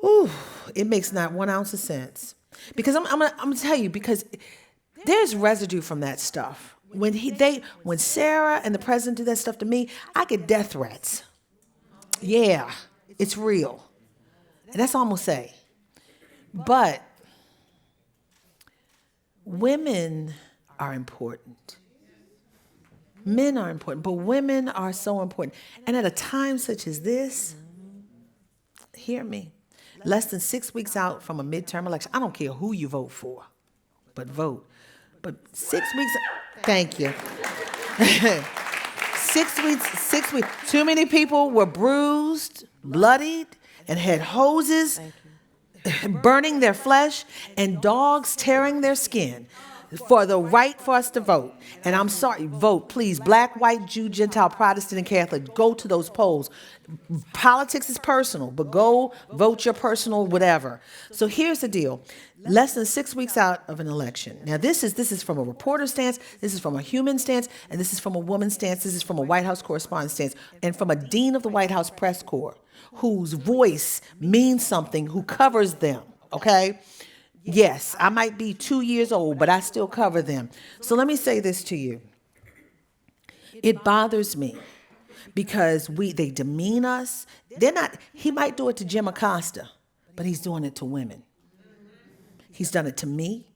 Ooh, it makes not 1 ounce of sense Because I'm gonna tell you, because there's residue from that stuff. When Sarah and the president do that stuff to me, I get death threats. Yeah, it's real. And that's all I'm gonna say. But women are important. Men are important, but women are so important. And at a time such as this, hear me, less than 6 weeks out from a midterm election, I don't care who you vote for, but vote. But 6 weeks, thank you. 6 weeks, too many people were bruised, bloodied, and had hoses burning their flesh and dogs tearing their skin for the right for us to vote. And I'm sorry, vote, please. Black, white, Jew, Gentile, Protestant, and Catholic, go to those polls. Politics is personal, but go vote your personal whatever. So here's the deal. Less than 6 weeks out of an election. Now, this is from a reporter stance, this is from a human stance, and this is from a woman's stance, this is from a White House correspondent stance, and from a dean of the White House press corps, whose voice means something, who covers them, okay? Yes, I might be 2 years old, but I still cover them. So let me say this to you. It bothers me because they demean us. He might do it to Jim Acosta, but he's doing it to women. He's done it to me.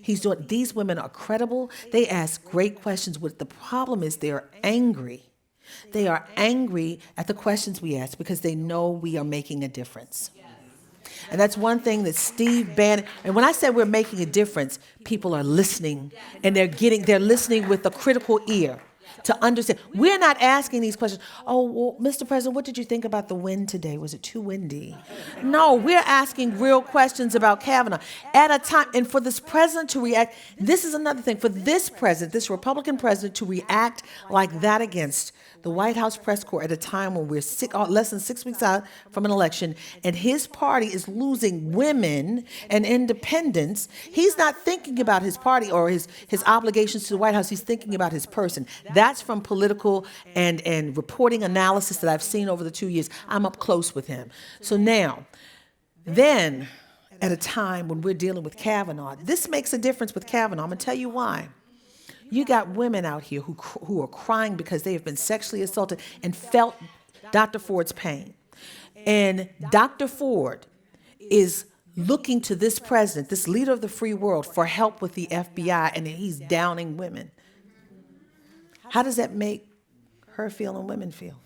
These women are credible. They ask great questions. What the problem is, they're angry. They are angry at the questions we ask because they know we are making a difference. And that's one thing that Steve Bannon, and when I say we're making a difference, people are listening, and they're listening with a critical ear to understand. We're not asking these questions. Oh, well, Mr. President, what did you think about the wind today? Was it too windy? No, we're asking real questions about Kavanaugh at a time. And for this president to react, this is another thing. For this president, this Republican president, to react like that against the White House press corps at a time when we're less than 6 weeks out from an election, and his party is losing women and independents, he's not thinking about his party or his obligations to the White House. He's thinking about his person. That's from political and reporting analysis that I've seen over the 2 years. I'm up close with him. So now, then, at a time when we're dealing with Kavanaugh, this makes a difference with Kavanaugh. I'm going to tell you why. You got women out here who are crying because they have been sexually assaulted and felt Dr. Ford's pain. And Dr. Ford is looking to this president, this leader of the free world, for help with the FBI, and he's downing women. How does that make her feel and women feel?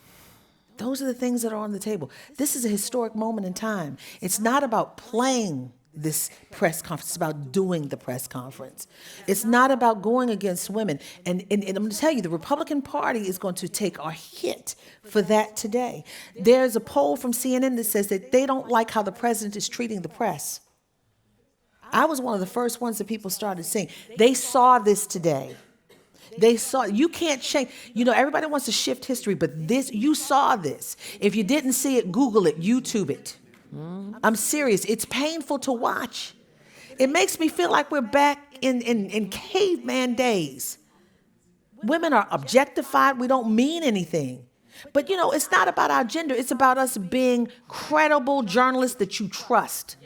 Those are the things that are on the table. This is a historic moment in time. It's not about playing this press conference. It's about doing the press conference. It's not about going against women. And I'm going to tell you, the Republican Party is going to take a hit for that today. There's a poll from CNN that says that they don't like how the president is treating the press. I was one of the first ones that people started seeing. They saw this today. You can't change, everybody wants to shift history, but you saw this. If you didn't see it, Google it, YouTube it. I'm serious. It's painful to watch. It makes me feel like we're back in caveman days. Women are objectified. We don't mean anything. But, it's not about our gender. It's about us being credible journalists that you trust.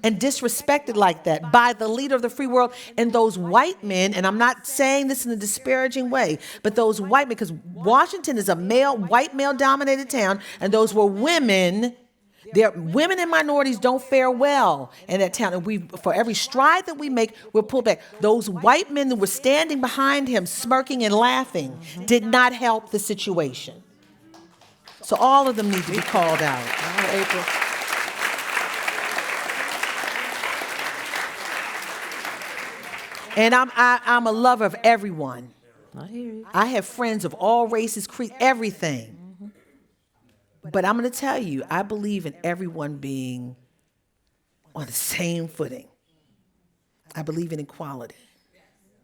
And disrespected like that by the leader of the free world and those white men, and I'm not saying this in a disparaging way, but those white men, because Washington is a white male-dominated town, and those were women. Women and minorities don't fare well in that town, and for every stride that we make, we're pulled back. Those white men that were standing behind him, smirking and laughing, did not help the situation. So all of them need to be called out. All right, April. And I'm a lover of everyone. I hear you. I have friends of all races, everything. But I'm going to tell you, I believe in everyone being on the same footing. I believe in equality.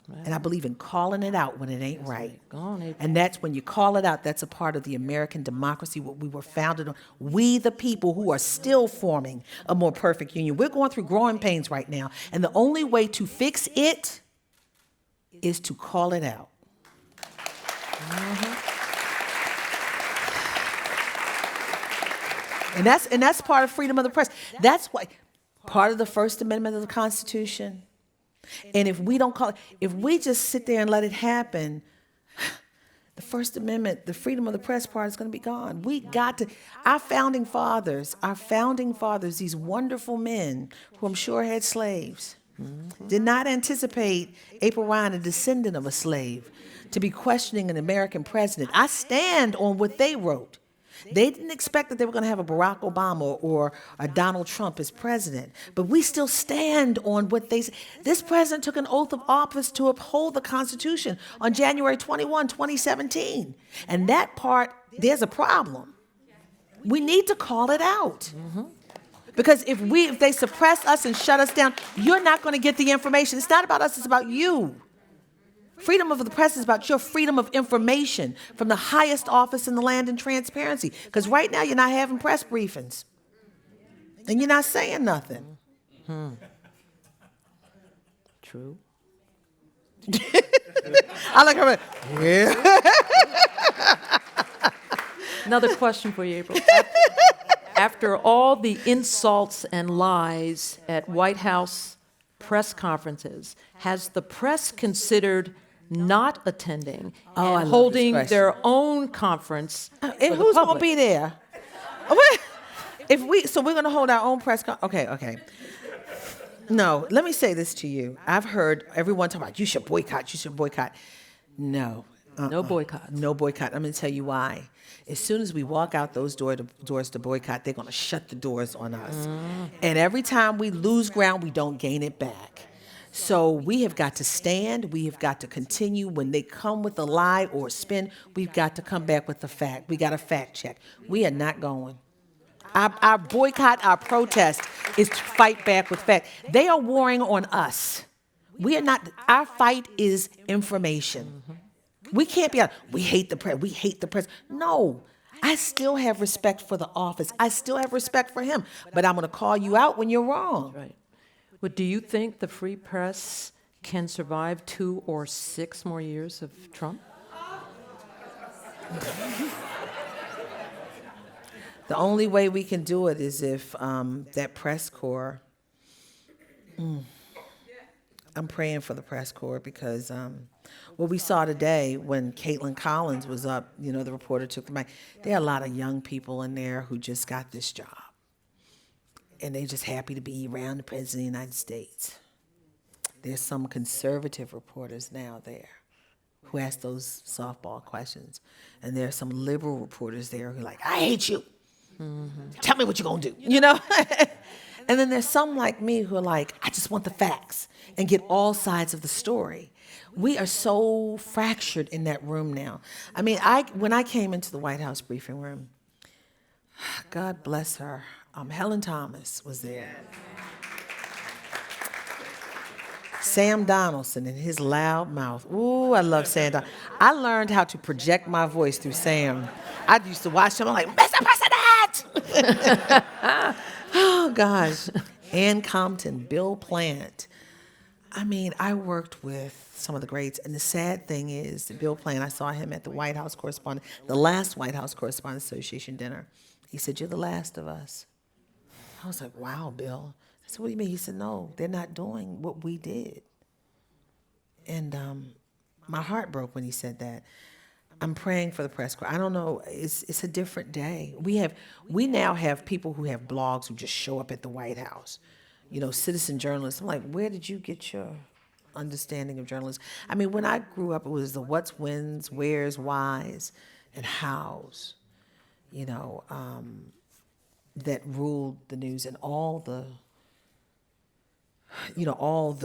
Right. And I believe in calling it out when it ain't right. Go on, April. And that's when you call it out, that's a part of the American democracy, what we were founded on. We, the people who are still forming a more perfect union. We're going through growing pains right now. And the only way to fix it is to call it out. And that's part of freedom of the press. That's why part of the First Amendment of the Constitution. And if we don't call it, if we just sit there and let it happen, the First Amendment, the freedom of the press part is going to be gone. We got to, our founding fathers, these wonderful men who I'm sure had slaves, did not anticipate April Ryan, a descendant of a slave, to be questioning an American president. I stand on what they wrote. They didn't expect that they were going to have a Barack Obama or a Donald Trump as president, but we still stand on what they said. This president took an oath of office to uphold the Constitution on January 21, 2017. And that part, there's a problem. We need to call it out. Because if they suppress us and shut us down, you're not going to get the information. It's not about us, it's about you. Freedom of the press is about your freedom of information from the highest office in the land in transparency. Because right now you're not having press briefings. And you're not saying nothing. True. I like her. Yeah. Another question for you, April. After all the insults and lies at White House press conferences, has the press considered not attending I and love this holding question. their own conference? And for the who's going to public? be there? So we're going to hold our own press conference. Okay. No, let me say this to you. I've heard everyone talk about, you should boycott. No. No boycotts. No boycott. I'm going to tell you why. As soon as we walk out those doors to boycott, they're going to shut the doors on us. And every time we lose ground, we don't gain it back. So we have got to stand. We have got to continue. When they come with a lie or a spin, we've got to come back with the fact. We got to fact check. We are not going. Our boycott, our protest is to fight back with fact. They are warring on us. We are not. Our fight is information. We can't be out. We hate the press. We hate the press. No. I still have respect for the office. I still have respect for him. But I'm going to call you out when you're wrong. Right. Well, do you think the free press can survive 2 or 6 more years of Trump? The only way we can do it is if that press corps, I'm praying for the press corps because what we saw today when Caitlin Collins was up, the reporter took the mic, there are a lot of young people in there who just got this job. And they're just happy to be around the President of the United States. There's some conservative reporters now there who ask those softball questions. And there are some liberal reporters there who are like, I hate you. Tell me what you're going to do, And then there's some like me who are like, I just want the facts and get all sides of the story. We are so fractured in that room now. I mean, when I came into the White House briefing room, God bless her, Helen Thomas was there. Sam Donaldson and his loud mouth. Ooh, I love Sam Donaldson. I learned how to project my voice through Sam. I used to watch him, I'm like, Mr. President! Oh, gosh. Ann Compton, Bill Plant. I mean, I worked with some of the greats, and the sad thing is that Bill Plant, I saw him at the White House the last White House Correspondents Association dinner. He said, you're the last of us. I was like, wow, Bill. I said, what do you mean? He said, no, they're not doing what we did. And my heart broke when he said that. I'm praying for the press corps. I don't know. It's a different day. We now have people who have blogs who just show up at the White House. Citizen journalists. I'm like, where did you get your understanding of journalism? I mean, when I grew up, it was the what's, whens, where's, whys, and hows. That ruled the news and all the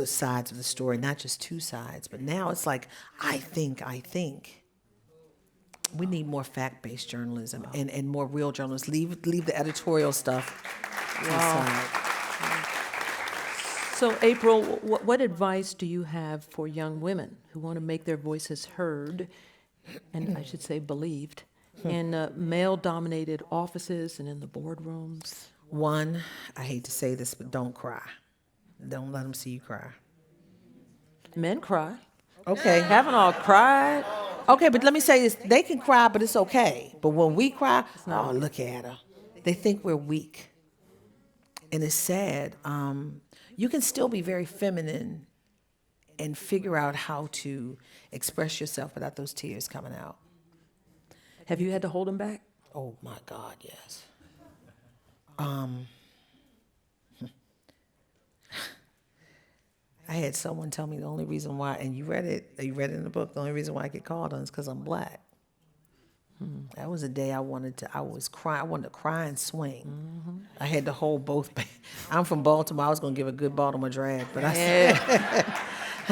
sides of the story, not just two sides. But now it's like, I think. We need more fact-based journalism and more real journalists. Leave the editorial stuff aside. So, April, what advice do you have for young women who want to make their voices heard, and I should say believed, in male-dominated offices and in the boardrooms? One, I hate to say this, but don't cry. Don't let them see you cry. Men cry. Okay. Haven't all cried. Okay, but let me say this. They can cry, but it's okay. But when we cry, oh, look at her. They think we're weak. And it's sad. You can still be very feminine and figure out how to express yourself without those tears coming out. Have you had to hold them back? Oh my God, yes. I had someone tell me the only reason why, and you read it in the book, the only reason why I get called on is because I'm black. That was a day I wanted to cry and swing. I had to hold both. I'm from Baltimore. I was going to give a good Baltimore drag, but I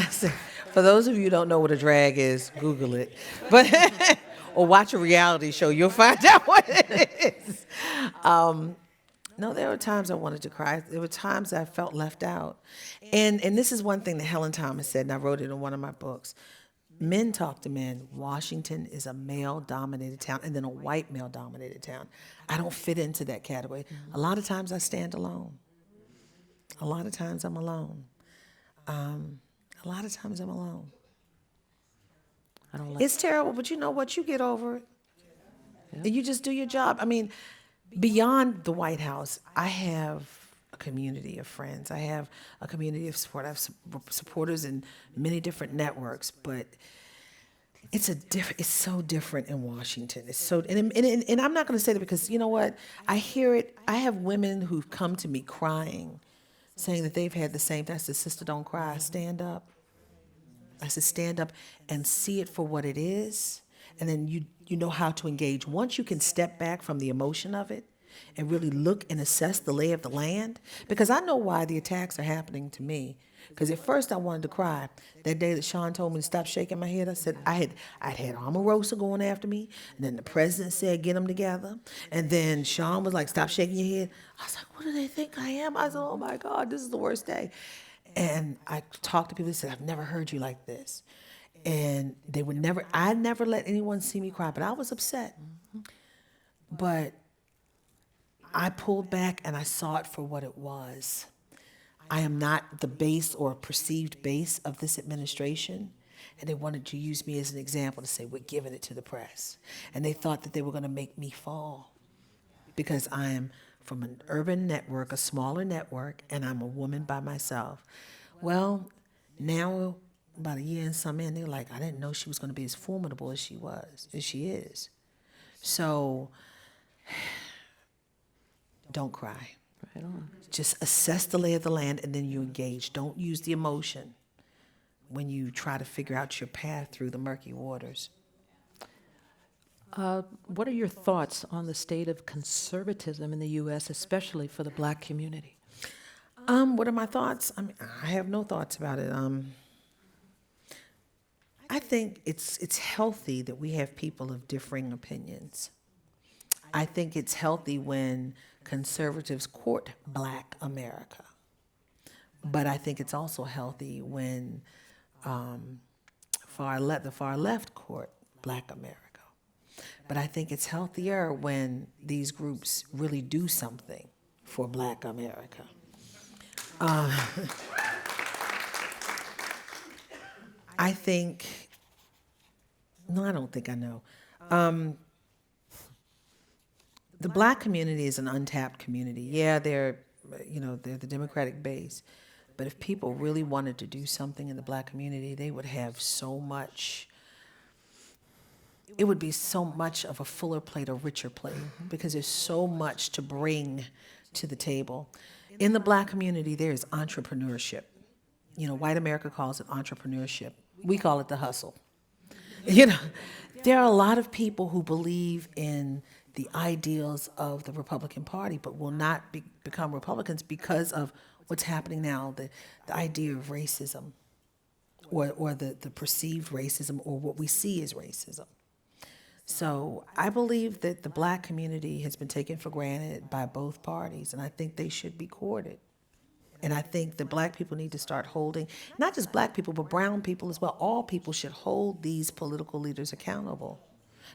said, for those of you who don't know what a drag is, Google it. But or watch a reality show. You'll find out what it is. No, there were times I wanted to cry. There were times I felt left out. And this is one thing that Helen Thomas said, and I wrote it in one of my books. Men talk to men. Washington is a male-dominated town, and then a white male-dominated town. I don't fit into that category. A lot of times I stand alone. A lot of times I'm alone. A lot of times I'm alone. I don't like It's terrible, but you know what? You get over it. And you just do your job. I mean, beyond the White House, I have a community of friends. I have a community of support. I have supporters in many different networks, but it's so different in Washington. It's so, and I'm not going to say that because, you know what? I hear it. I have women who've come to me crying, saying that they've had the same thing. I said, sister, don't cry. Stand up. I said, stand up and see it for what it is. And then you know how to engage. Once you can step back from the emotion of it and really look and assess the lay of the land, because I know why the attacks are happening to me. Because at first I wanted to cry. That day that Sean told me to stop shaking my head, I said I'd had Omarosa going after me. And then the president said, get them together. And then Sean was like, stop shaking your head. I was like, what do they think I am? I said, oh my God, this is the worst day. And I talked to people that said, I've never heard you like this. And I never let anyone see me cry, but I was upset. But I pulled back and I saw it for what it was. I am not the base or perceived base of this administration. And they wanted to use me as an example to say, we're giving it to the press. And they thought that they were going to make me fall because I am from an urban network, a smaller network, and I'm a woman by myself. Well, now about a year and some in, they're like, I didn't know she was going to be as formidable as she is. So don't cry. Right on. Just assess the lay of the land and then you engage. Don't use the emotion when you try to figure out your path through the murky waters. What are your thoughts on the state of conservatism in the U.S., especially for the black community? What are my thoughts? I mean, I have no thoughts about it. I think it's healthy that we have people of differing opinions. I think it's healthy when conservatives court Black America. But I think it's also healthy when the far left court Black America. But I think it's healthier when these groups really do something for Black America. I think, no, I don't think I know. The Black community is an untapped community. Yeah, they're the Democratic base. But if people really wanted to do something in the Black community, they would have so much. It would be so much of a fuller plate, a richer plate, because there's so much to bring to the table. In the Black community, there is entrepreneurship. White America calls it entrepreneurship. We call it the hustle. There are a lot of people who believe in the ideals of the Republican Party, but will not become Republicans because of what's happening now, the idea of racism or the perceived racism or what we see as racism. So I believe that the Black community has been taken for granted by both parties, and I think they should be courted. And I think that Black people need to start holding, not just Black people, but brown people as well. All people should hold these political leaders accountable.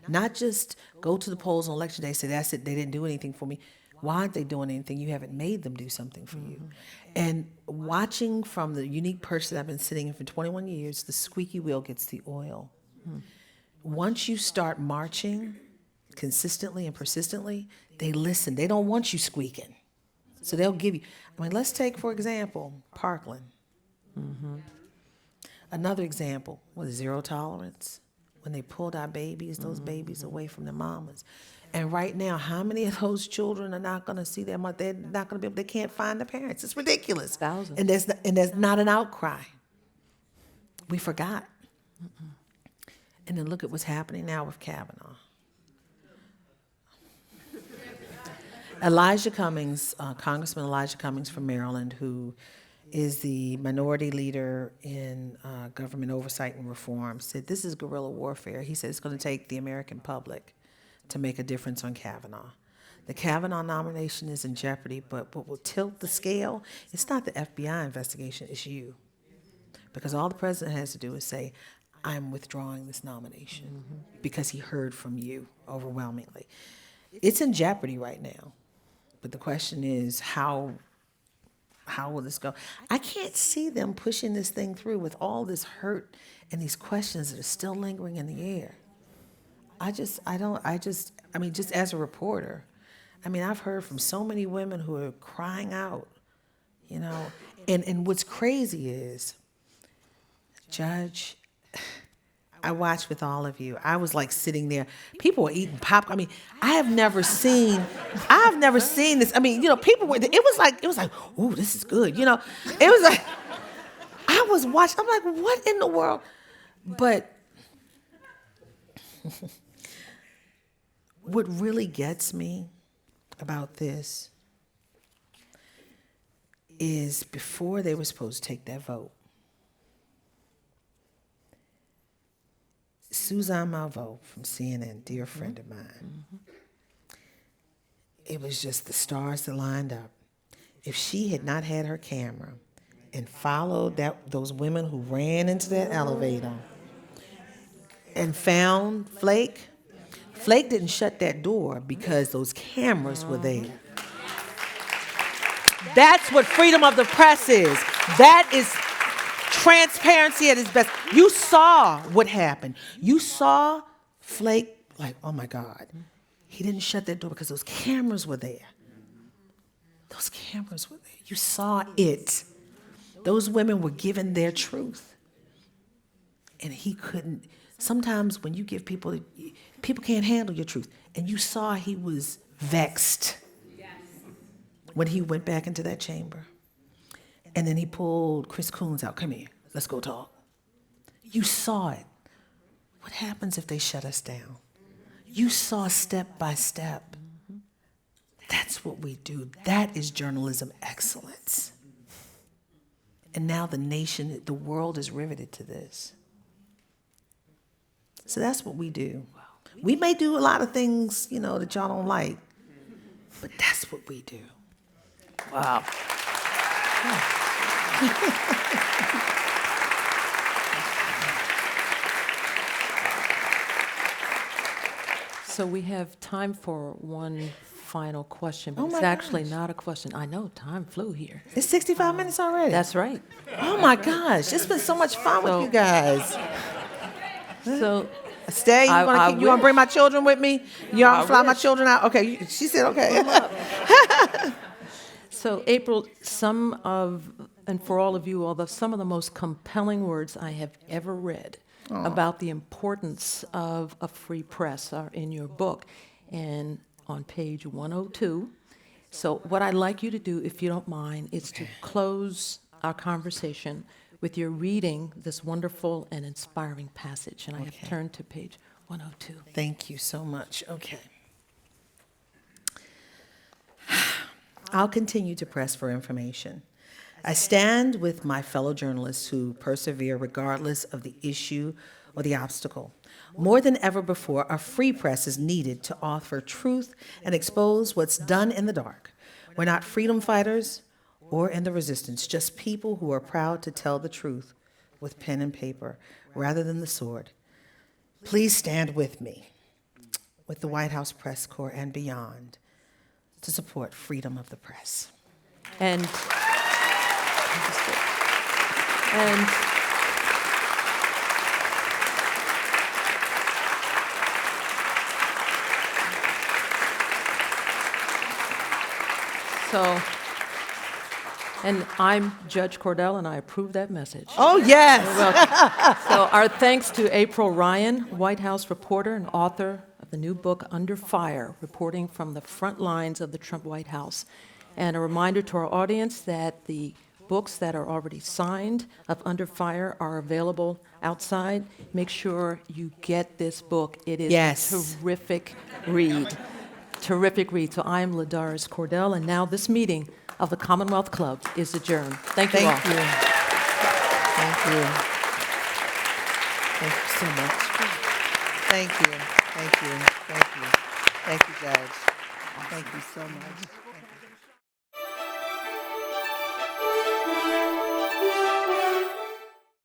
Not just go to the polls on election day and say, that's it, they didn't do anything for me. Why aren't they doing anything? You haven't made them do something for you. And watching from the unique perch that I've been sitting in for 21 years, the squeaky wheel gets the oil. Once you start marching consistently and persistently, they listen. They don't want you squeaking. So they'll give you, I mean, let's take, for example, Parkland. Another example was zero tolerance. When they pulled our babies, those babies away from their mamas. And right now, how many of those children are not going to see their mother? They're not going to be able, they can't find their parents. It's ridiculous. Thousands. And there's not an outcry. We forgot. And then look at what's happening now with Kavanaugh. Elijah Cummings, Congressman Elijah Cummings from Maryland, who is the minority leader in government oversight and reform, said this is guerrilla warfare. He said it's going to take the American public to make a difference on Kavanaugh. The Kavanaugh nomination is in jeopardy, but what will tilt the scale, it's not the FBI investigation, it's you. Because all the president has to do is say, I'm withdrawing this nomination, because he heard from you overwhelmingly. It's in jeopardy right now. But the question is, how will this go? I can't see them pushing this thing through with all this hurt and these questions that are still lingering in the air. Just as a reporter, I mean, I've heard from so many women who are crying out, you know, and what's crazy is, Judge, I watched with all of you. I was like sitting there. People were eating popcorn. I mean, I've never seen this. I mean, you know, people were, it was like, ooh, this is good. You know, it was like, I was watching. I'm like, what in the world? But what really gets me about this is before they were supposed to take that vote, Suzanne Malveaux from CNN, dear friend of mine, it was just the stars that lined up. If she had not had her camera and followed those women who ran into that elevator and found Flake, Flake didn't shut that door because those cameras were there. That's what freedom of the press is. That is transparency at its best. You saw what happened. You saw Flake, like, oh my God. He didn't shut that door because those cameras were there. Those cameras were there. You saw it. Those women were given their truth. And he couldn't. Sometimes when you give people can't handle your truth. And you saw he was vexed when he went back into that chamber. And then he pulled Chris Coons out. Come here, let's go talk. You saw it. What happens if they shut us down? You saw step by step. That's what we do. That is journalism excellence. And now the nation, the world is riveted to this. So that's what we do. We may do a lot of things, you know, that y'all don't like, but that's what we do. Wow. So we have time for one final question, but Oh it's my actually gosh. not a question. I know, time flew here. It's 65 minutes already. That's right. Oh my gosh, it's been so much fun with So- you guys. So Stay, you I want to wish. bring my children with me? You want I to fly my wish. children out? Okay, she said okay. So, April, and for all of you, some of the most compelling words I have ever read about the importance of a free press are in your book, and on page 102. So, what I'd like you to do, if you don't mind, is to close our conversation with your reading this wonderful and inspiring passage. And I have turned to page 102. Thank you so much. Okay. I'll continue to press for information. I stand with my fellow journalists who persevere regardless of the issue or the obstacle. More than ever before, a free press is needed to offer truth and expose what's done in the dark. We're not freedom fighters or in the resistance, just people who are proud to tell the truth with pen and paper rather than the sword. Please stand with me, with the White House Press Corps and beyond, to support freedom of the press. And so And I'm Judge Cordell, and I approve that message. Oh, yes. So our thanks to April Ryan, White House reporter and author of the new book, Under Fire, reporting from the front lines of the Trump White House. And a reminder to our audience that the books that are already signed of Under Fire are available outside. Make sure you get this book. It is Yes. a terrific read. Terrific read. So I am Ladaris Cordell, and now this meeting of the Commonwealth Club is adjourned. Thank you all. Thank you. Thank you. Thank you so much. Thank you. Thank you. Thank you. Thank you, Judge. Thank you so much.